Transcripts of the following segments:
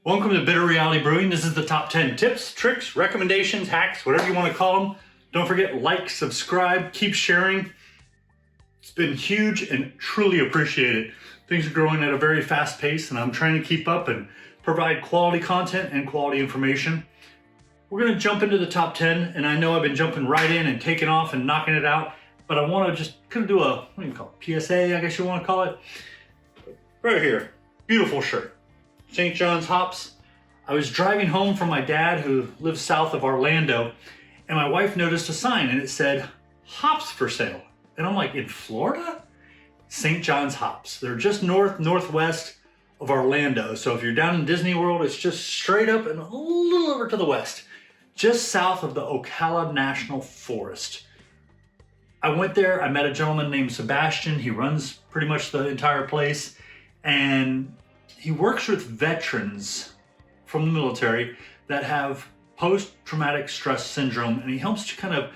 Welcome to Bitter Reality Brewing. This is the top 10 tips, tricks, recommendations, hacks, whatever you want to call them. Don't forget, like, subscribe, keep sharing. It's been huge and truly appreciated. Things are growing at a very fast pace and I'm trying to keep up and provide quality content and quality information. We're going to jump into the top 10, and I know I've been jumping right in and taking off and knocking it out, but I want to just kind of do a, what do you call it, PSA, I guess you want to call it. Right here, beautiful shirt. St. John's hops. I was driving home from my dad who lives south of Orlando, and my wife noticed a sign and it said hops for sale. And I'm like, in Florida? St. John's hops. They're just northwest of Orlando. So if you're down in Disney World, it's just straight up and a little over to the west, just south of the Ocala National Forest. I went there, I met a gentleman named Sebastian. He runs pretty much the entire place, and he works with veterans from the military that have post-traumatic stress syndrome, and he helps to kind of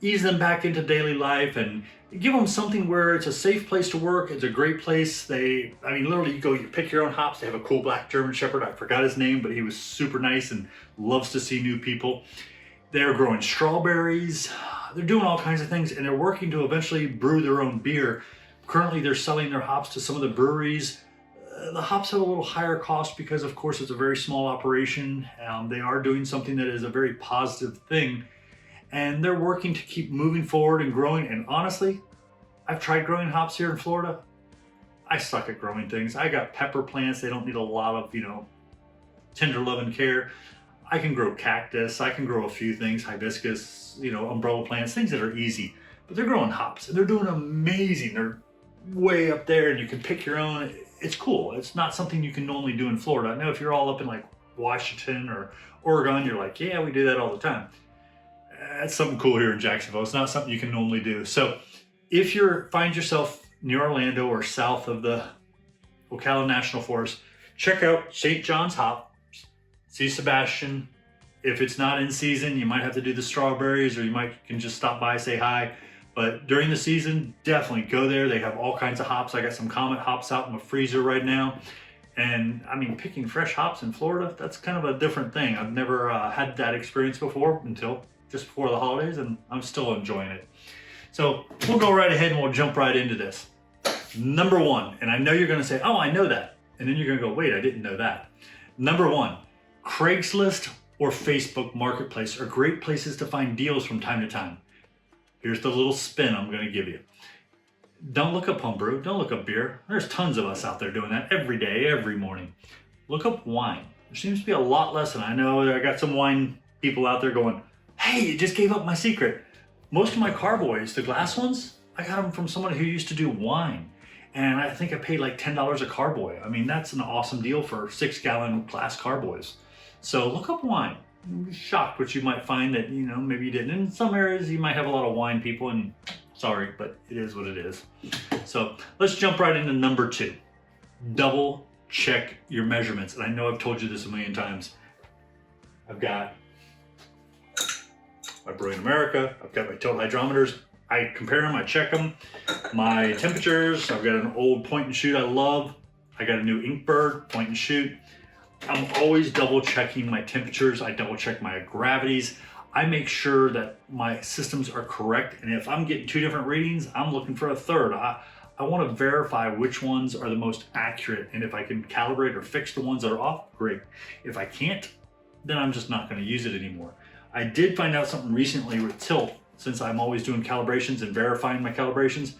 ease them back into daily life and give them something where it's a safe place to work. It's a great place. Literally you pick your own hops. They have a cool black German Shepherd. I forgot his name, but he was super nice and loves to see new people. They're growing strawberries. They're doing all kinds of things, and they're working to eventually brew their own beer. Currently, they're selling their hops to some of the breweries. The hops have a little higher cost because, of course, it's a very small operation. They are doing something that is a very positive thing, and they're working to keep moving forward and growing. And honestly, I've tried growing hops here in Florida. I suck at growing things. I got pepper plants. They don't need a lot of, tender love and care. I can grow cactus. I can grow a few things, hibiscus, umbrella plants, things that are easy. But they're growing hops, and they're doing amazing. They're way up there, and you can pick your own. It's cool. It's not something you can normally do in Florida. I know if you're all up in like Washington or Oregon, you're like, yeah, we do that all the time. That's something cool here in Jacksonville. It's not something you can normally do. So if you find yourself near Orlando or south of the Ocala National Forest, check out St. John's hops. See Sebastian. If it's not in season, you might have to do the strawberries, or you can just stop by, say hi. But during the season, definitely go there. They have all kinds of hops. I got some Comet hops out in the freezer right now. And picking fresh hops in Florida, that's kind of a different thing. I've never had that experience before until just before the holidays, and I'm still enjoying it. So we'll go right ahead and we'll jump right into this. Number one, and I know you're gonna say, oh, I know that. And then you're gonna go, wait, I didn't know that. Number one, Craigslist or Facebook Marketplace are great places to find deals from time to time. Here's the little spin I'm going to give you. Don't look up homebrew. Don't look up beer. There's tons of us out there doing that every day, every morning. Look up wine. There seems to be a lot less, and I know I got some wine people out there going, hey, you just gave up my secret. Most of my carboys, the glass ones, I got them from someone who used to do wine. And I think I paid like $10 a carboy. That's an awesome deal for 6-gallon glass carboys. So look up wine. You'll be shocked what you might find that, maybe you didn't. In some areas, you might have a lot of wine people, and sorry, but it is what it is. So let's jump right into number two. Double check your measurements. And I know I've told you this a million times. I've got my Brewing America. I've got my tilt hydrometers. I compare them, I check them. My temperatures, I've got an old point and shoot I love. I got a new Inkbird point and shoot. I'm always double checking my temperatures. I double check my gravities. I make sure that my systems are correct. And if I'm getting two different readings, I'm looking for a third. I want to verify which ones are the most accurate. And if I can calibrate or fix the ones that are off, great. If I can't, then I'm just not going to use it anymore. I did find out something recently with tilt. Since I'm always doing calibrations and verifying my calibrations,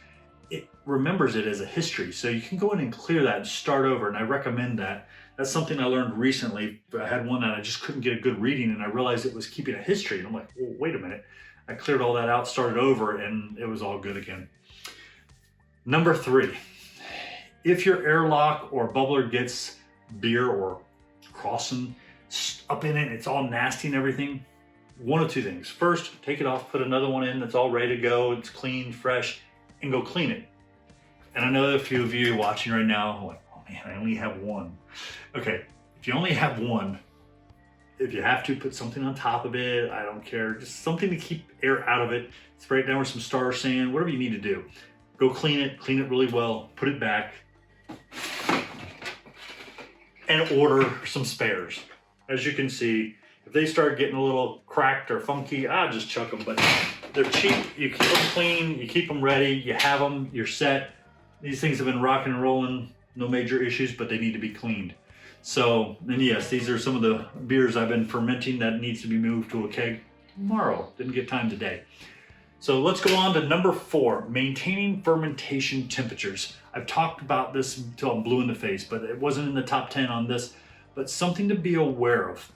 it remembers it as a history. So you can go in and clear that and start over, and I recommend that. That's something I learned recently. I had one that I just couldn't get a good reading, and I realized it was keeping a history. And I'm like, well, wait a minute. I cleared all that out, started over, and it was all good again. Number three, if your airlock or bubbler gets beer or crossing up in it, it's all nasty and everything, one of two things. First, take it off, put another one in that's all ready to go, it's clean, fresh, and go clean it. And I know a few of you watching right now are like, oh man, I only have one. Okay, if you only have one, if you have to, put something on top of it, I don't care, just something to keep air out of it. Spray it down with some Star Sand, whatever you need to do. Go clean it really well, put it back. and order some spares. As you can see, if they start getting a little cracked or funky, I'll just chuck them, but they're cheap. You keep them clean, you keep them ready, you have them, you're set. These things have been rocking and rolling, no major issues, but they need to be cleaned. So, and yes, these are some of the beers I've been fermenting that needs to be moved to a keg tomorrow. Didn't get time today. So let's go on to number 4, maintaining fermentation temperatures. I've talked about this until I'm blue in the face, but it wasn't in the top 10 on this. But something to be aware of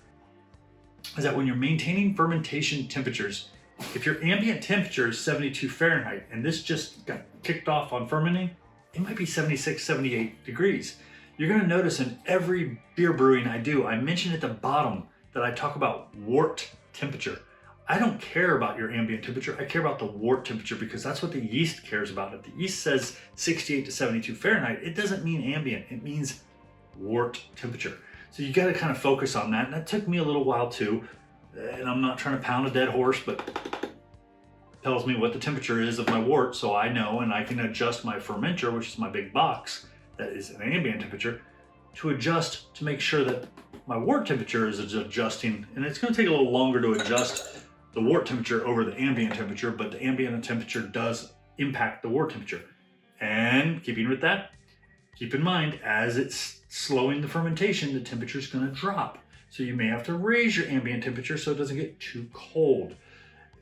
is that when you're maintaining fermentation temperatures, if your ambient temperature is 72 Fahrenheit and this just got kicked off on fermenting, it might be 76, 78 degrees. You're gonna notice in every beer brewing I do, I mention at the bottom that I talk about wort temperature. I don't care about your ambient temperature, I care about the wort temperature because that's what the yeast cares about. If the yeast says 68 to 72 Fahrenheit, it doesn't mean ambient, it means wort temperature. So you gotta kind of focus on that, and that took me a little while too, and I'm not trying to pound a dead horse, but tells me what the temperature is of my wort, so I know, and I can adjust my fermenter, which is my big box that is an ambient temperature, to adjust to make sure that my wort temperature is adjusting. And it's going to take a little longer to adjust the wort temperature over the ambient temperature, but the ambient temperature does impact the wort temperature. And keeping with that, keep in mind, as it's slowing the fermentation, the temperature is going to drop. So you may have to raise your ambient temperature so it doesn't get too cold.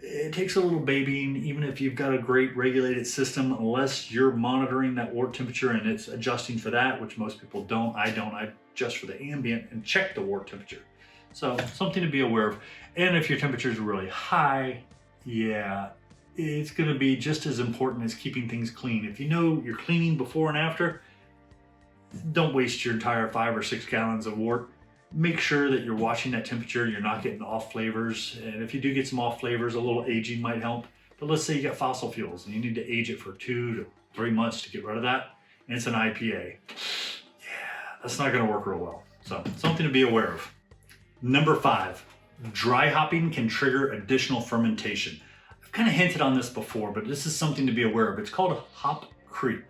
It takes a little babying, even if you've got a great regulated system, unless you're monitoring that wort temperature and it's adjusting for that, which most people don't. I adjust for the ambient and check the wort temperature. So something to be aware of. And if your temperature is really high, yeah, it's gonna be just as important as keeping things clean. If you know you're cleaning before and after, don't waste your entire 5 or 6 gallons of wort. Make sure that you're watching that temperature, you're not getting off flavors. And if you do get some off flavors, a little aging might help. But let's say you got fossil fuels and you need to age it for 2 to 3 months to get rid of that, and it's an IPA. Yeah, that's not gonna work real well. So something to be aware of. Number 5, dry hopping can trigger additional fermentation. I've kind of hinted on this before, but this is something to be aware of. It's called hop creep.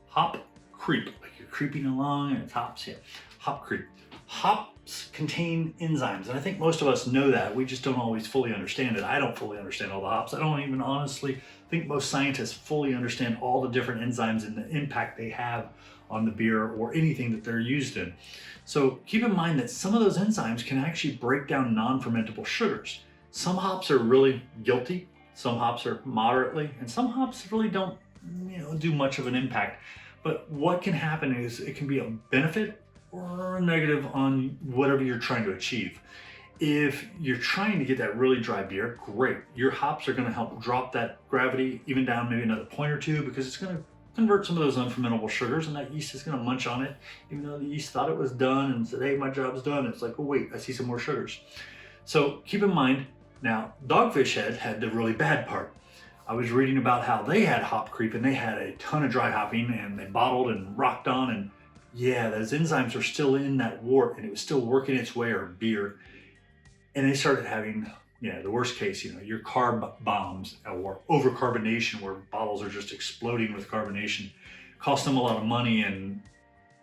Hop creep, like you're creeping along and it's hops, yeah, hop creep. Hops contain enzymes, and I think most of us know that. We just don't always fully understand it. I don't fully understand all the hops. I don't even honestly think most scientists fully understand all the different enzymes and the impact they have on the beer or anything that they're used in. So keep in mind that some of those enzymes can actually break down non-fermentable sugars. Some hops are really guilty, some hops are moderately, and some hops really don't do much of an impact. But what can happen is it can be a benefit or a negative on whatever you're trying to achieve. If you're trying to get that really dry beer, great. Your hops are going to help drop that gravity even down maybe another point or two, because it's going to convert some of those unfermentable sugars, and that yeast is going to munch on it, even though the yeast thought it was done and said, hey, my job's done. It's like, oh wait, I see some more sugars. So keep in mind, now Dogfish Head had the really bad part. I was reading about how they had hop creep and they had a ton of dry hopping and they bottled and rocked on, and yeah, those enzymes were still in that wort and it was still working its way, or beer. And they started having, the worst case, your carb bombs or overcarbonation, where bottles are just exploding with carbonation. Cost them a lot of money and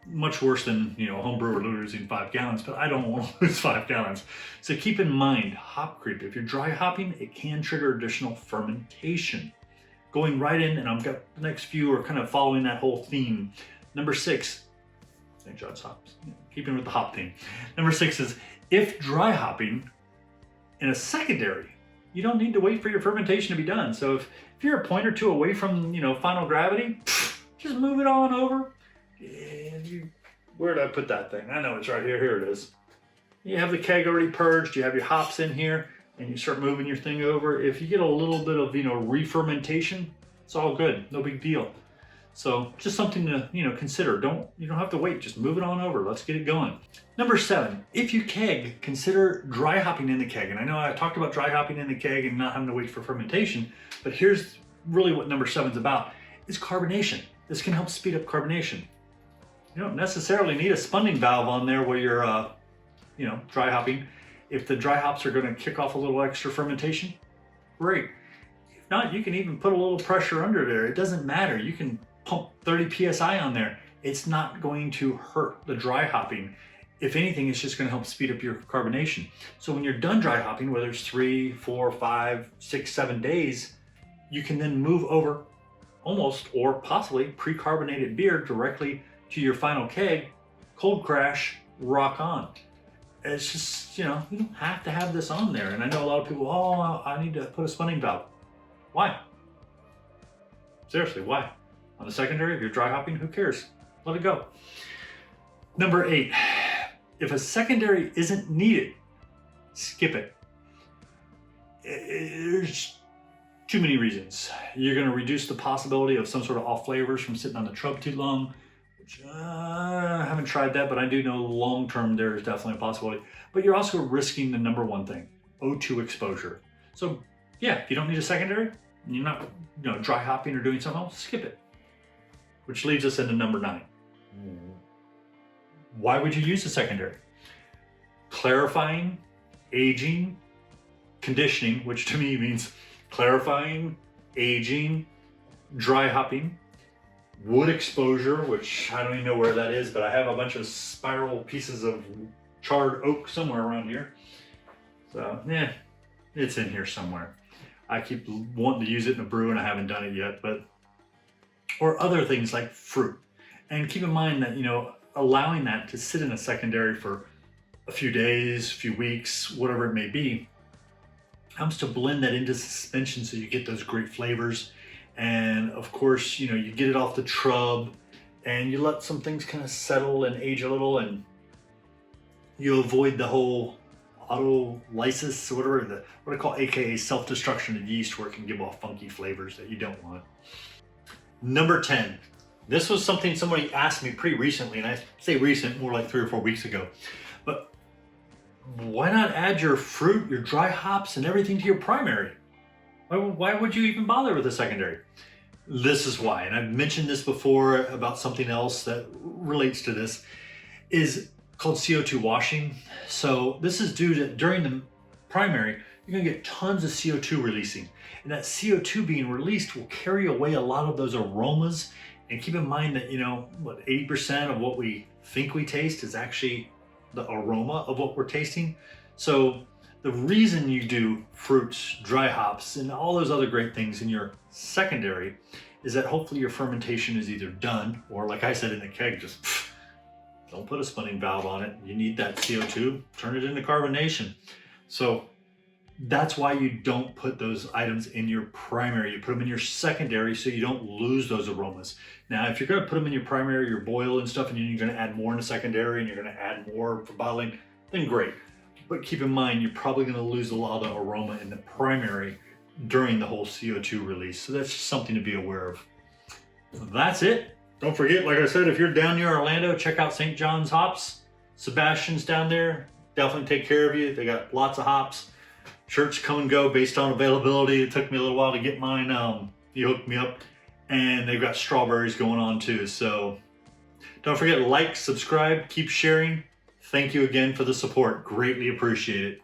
much worse than, a home brewer losing 5 gallons, but I don't want to lose 5 gallons. So keep in mind, hop creep. If you're dry hopping, it can trigger additional fermentation. Going right in, and I've got the next few are kind of following that whole theme. Number 6, St. John's hops, keeping with the hop theme. Number 6 is, if dry hopping in a secondary, you don't need to wait for your fermentation to be done. So if you're a point or two away from, final gravity, just move it on over. And where did I put that thing? I know it's right here. Here it is. You have the keg already purged. You have your hops in here, and you start moving your thing over. If you get a little bit of, re-fermentation, it's all good. No big deal. So just something to, consider. You don't have to wait. Just move it on over. Let's get it going. Number 7, if you keg, consider dry hopping in the keg. And I know I talked about dry hopping in the keg and not having to wait for fermentation, but here's really what number 7 is about, is carbonation. This can help speed up carbonation. You don't necessarily need a spunning valve on there where you're, dry hopping. If the dry hops are going to kick off a little extra fermentation, great. If not, you can even put a little pressure under there. It doesn't matter. You can pump 30 PSI on there. It's not going to hurt the dry hopping. if anything, it's just going to help speed up your carbonation. So when you're done dry hopping, whether it's 3, 4, 5, 6, 7 days, you can then move over almost or possibly pre-carbonated beer directly to your final keg, cold crash, rock on. It's just, you don't have to have this on there. And I know a lot of people, oh, I need to put a spinning valve. Why? Seriously, why? On the secondary, if you're dry hopping, who cares? Let it go. Number 8, if a secondary isn't needed, skip it. There's too many reasons. You're going to reduce the possibility of some sort of off flavors from sitting on the trub too long, which I haven't tried that, but I do know long term there is definitely a possibility. But you're also risking the number one thing, O2 exposure. So yeah, if you don't need a secondary, and you're not dry hopping or doing something else, skip it. Which leads us into number 9. Why would you use a secondary? Clarifying, aging, conditioning, which to me means clarifying, aging, dry hopping, wood exposure, which I don't even know where that is, but I have a bunch of spiral pieces of charred oak somewhere around here. So yeah, it's in here somewhere. I keep wanting to use it in a brew and I haven't done it yet, or other things like fruit. And keep in mind that, allowing that to sit in a secondary for a few days, a few weeks, whatever it may be, helps to blend that into suspension so you get those great flavors. And of course, you get it off the trub and you let some things kind of settle and age a little, and you avoid the whole autolysis or whatever, what I call AKA self-destruction of yeast, where it can give off funky flavors that you don't want. Number 10. This was something somebody asked me pretty recently, and I say recent, more like 3 or 4 weeks ago. But why not add your fruit, your dry hops, and everything to your primary? Why would you even bother with a secondary? This is why, and I've mentioned this before about something else that relates to this, is called CO2 washing. So this is due to, during the primary, you're gonna get tons of CO2 releasing. And that CO2 being released will carry away a lot of those aromas. And keep in mind that, 80% of what we think we taste is actually the aroma of what we're tasting. So the reason you do fruits, dry hops, and all those other great things in your secondary is that hopefully your fermentation is either done, or like I said in the keg, just don't put a spinning valve on it. You need that CO2, turn it into carbonation. So that's why you don't put those items in your primary. You put them in your secondary so you don't lose those aromas. Now, if you're gonna put them in your primary, your boil and stuff, and then you're gonna add more in the secondary and you're gonna add more for bottling, then great. But keep in mind, you're probably gonna lose a lot of the aroma in the primary during the whole CO2 release. So that's just something to be aware of. So that's it. Don't forget, like I said, if you're down near Orlando, check out St. John's Hops. Sebastian's down there, definitely take care of you. They got lots of hops. Shirts come and go based on availability. It took me a little while to get mine. He hooked me up. And they've got strawberries going on too. So don't forget, like, subscribe, keep sharing. Thank you again for the support. Greatly appreciate it.